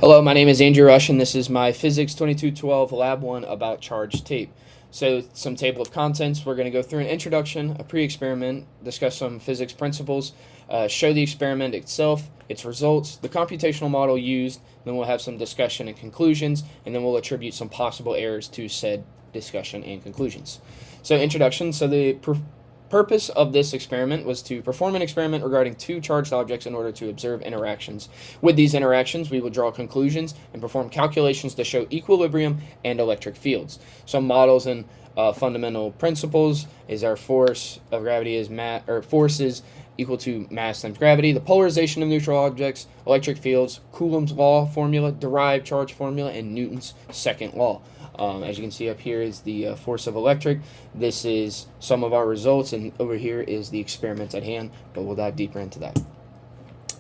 Hello, my name is Andrew Rush, and this is my Physics 2212 Lab 1 about charged tape. So, some table of contents. We're going to go through an introduction, a pre-experiment, discuss some physics principles, show the experiment itself, its results, the computational model used, then we'll have some discussion and conclusions, and then we'll attribute some possible errors to said discussion and conclusions. So, introduction. So, the purpose of this experiment was to perform an experiment regarding two charged objects in order to observe interactions. With these interactions, we will draw conclusions and perform calculations to show equilibrium and electric fields. Some models and fundamental principles is our force of gravity is force is equal to mass times gravity, the polarization of neutral objects, electric fields, Coulomb's law formula, derived charge formula, and Newton's second law. As you can see up here is the force of electric. This is some of our results, and over here is the experiment at hand, but we'll dive deeper into that.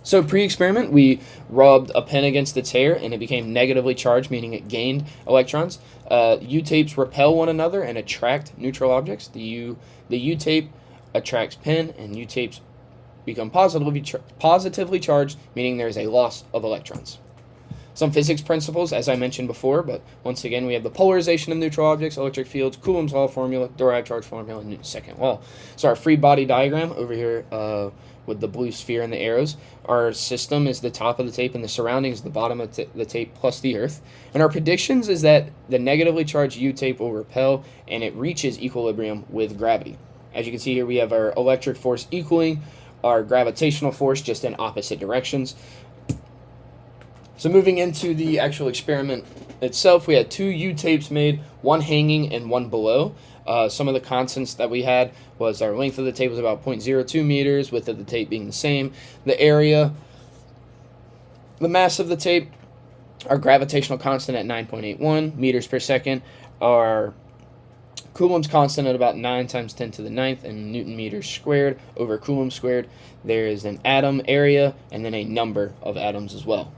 So pre-experiment, we rubbed a pen against its hair, and it became negatively charged, meaning it gained electrons. U-tapes repel one another and attract neutral objects. The U-tape attracts pen, and U-tapes become positively charged, meaning there is a loss of electrons. Some physics principles, as I mentioned before, but once again, we have the polarization of neutral objects, electric fields, Coulomb's law formula, derived charge formula, and Newton's second law. So our free body diagram over here with the blue sphere and the arrows, our system is the top of the tape and the surroundings is the bottom of the tape plus the earth. And our predictions is that the negatively charged U-tape will repel and it reaches equilibrium with gravity. As you can see here, we have our electric force equaling our gravitational force just in opposite directions. So moving into the actual experiment itself, we had two U-tapes made, one hanging and one below. Some of the constants that we had was our length of the tape was about 0.02 meters, width of the tape being the same. The area, the mass of the tape, our gravitational constant at 9.81 meters per second, our Coulomb's constant at about 9 times 10 to the 9th, and Newton meters squared over Coulomb squared. There is an atom area and then a number of atoms as well.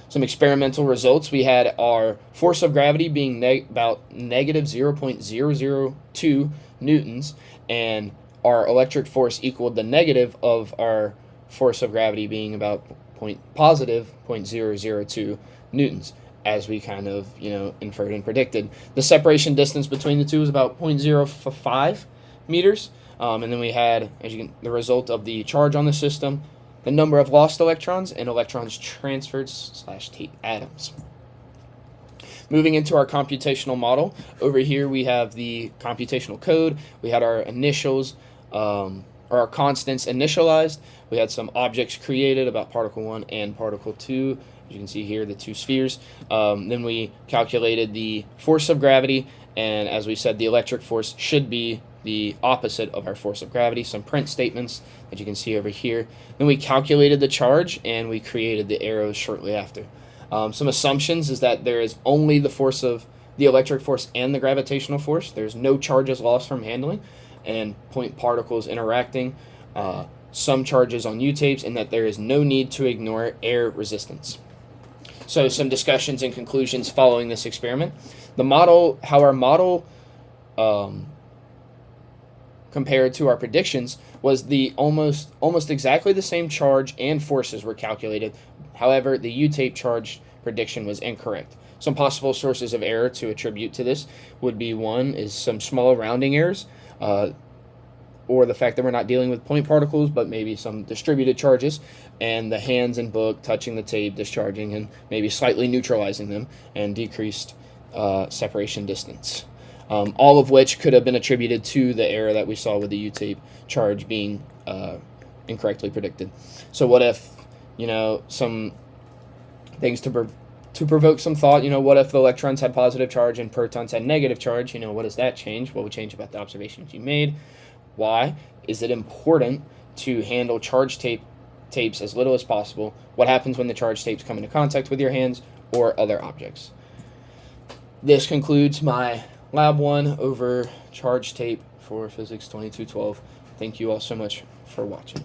Some experimental results, we had our force of gravity being about negative 0.002 newtons, and our electric force equaled the negative of our force of gravity being about positive 0.002 newtons, as we kind of inferred and predicted. The separation distance between the two was about 0.05 meters, and then we had, the result of the charge on the system, the number of lost electrons, and electrons transferred / tape atoms. Moving into our computational model, over here we have the computational code. We had our initials, or our constants initialized. We had some objects created about particle 1 and particle 2. As you can see here, the two spheres. Then we calculated the force of gravity, and as we said, the electric force should be the opposite of our force of gravity. Some print statements that you can see over here. Then we calculated the charge, and we created the arrows shortly after. Some assumptions is that there is only the force of the electric force and the gravitational force. There's no charges lost from handling and point particles interacting. Some charges on U-tapes, and that there is no need to ignore air resistance. So some discussions and conclusions following this experiment. The model, how our model compared to our predictions was the almost exactly the same charge and forces were calculated. However, the U-tape charge prediction was incorrect. Some possible sources of error to attribute to this would be, one is some small rounding errors, or the fact that we're not dealing with point particles, but maybe some distributed charges, and the hands and book touching the tape, discharging, and maybe slightly neutralizing them, and decreased separation distance. All of which could have been attributed to the error that we saw with the U-tape charge being incorrectly predicted. So what if, some things to provoke some thought, what if the electrons had positive charge and protons had negative charge? What does that change? What would change about the observations you made? Why is it important to handle charged tapes as little as possible? What happens when the charged tapes come into contact with your hands or other objects? This concludes my Lab 1 over charged tape for Physics 2212. Thank you all so much for watching.